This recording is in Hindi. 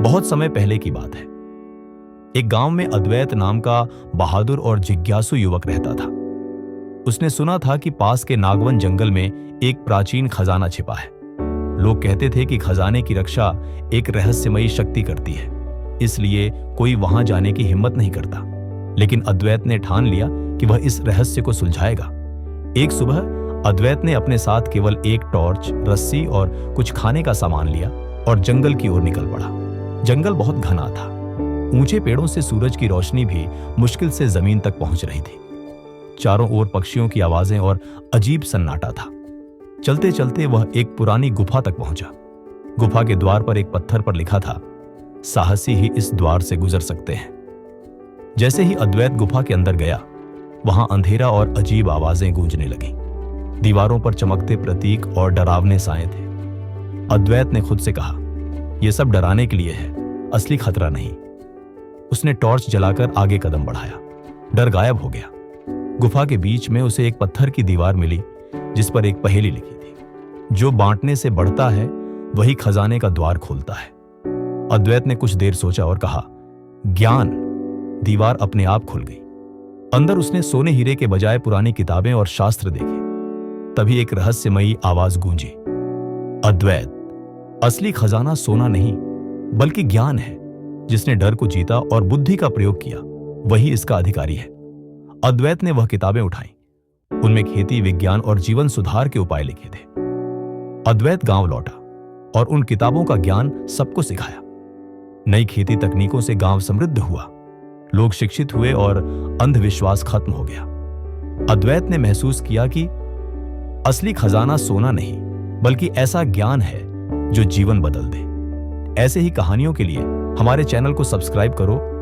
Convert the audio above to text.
बहुत समय पहले की बात है। एक गांव में अद्वैत नाम का बहादुर और जिज्ञासु युवक रहता था। उसने सुना था कि पास के नागवन जंगल में एक प्राचीन खजाना छिपा है। लोग कहते थे कि खजाने की रक्षा एक रहस्यमयी शक्ति करती है, इसलिए कोई वहां जाने की हिम्मत नहीं करता। लेकिन अद्वैत ने ठान लिया कि वह इस रहस्य को सुलझाएगा। एक सुबह अद्वैत ने अपने साथ केवल एक टॉर्च, रस्सी और कुछ खाने का सामान लिया और जंगल की ओर निकल पड़ा। जंगल बहुत घना था। ऊंचे पेड़ों से सूरज की रोशनी भी मुश्किल से जमीन तक पहुंच रही थी। चारों ओर पक्षियों की आवाजें और अजीब सन्नाटा था। चलते चलते वह एक पुरानी गुफा तक पहुंचा। गुफा के द्वार पर एक पत्थर पर लिखा था, साहसी ही इस द्वार से गुजर सकते हैं। जैसे ही अद्वैत गुफा के अंदर गया, वहां अंधेरा और अजीब आवाजें गूंजने लगीं। दीवारों पर चमकते प्रतीक और डरावने साए थे। अद्वैत ने खुद से कहा, यह सब डराने के लिए है, असली खतरा नहीं। उसने टॉर्च जलाकर आगे कदम बढ़ाया। डर गायब हो गया। गुफा के बीच में उसे एक पत्थर की दीवार मिली जिस पर एक पहेली लिखी थी, जो बांटने से बढ़ता है वही खजाने का द्वार खोलता है। अद्वैत ने कुछ देर सोचा और कहा, ज्ञान। दीवार अपने आप खुल गई। अंदर उसने सोने हीरे के बजाय पुरानी किताबें और शास्त्र देखे। तभी एक रहस्यमयी आवाज गूंजी, अद्वैत, असली खजाना सोना नहीं बल्कि ज्ञान है। जिसने डर को जीता और बुद्धि का प्रयोग किया वही इसका अधिकारी है। अद्वैत ने वह किताबें उठाई। उनमें खेती, विज्ञान और जीवन सुधार के उपाय लिखे थे। अद्वैत गांव लौटा और उन किताबों का ज्ञान सबको सिखाया। नई खेती तकनीकों से गांव समृद्ध हुआ। लोग शिक्षित हुए और अंधविश्वास खत्म हो गया। अद्वैत ने महसूस किया कि असली खजाना सोना नहीं बल्कि ऐसा ज्ञान है जो जीवन बदल दे। ऐसे ही कहानियों के लिए हमारे चैनल को सब्सक्राइब करो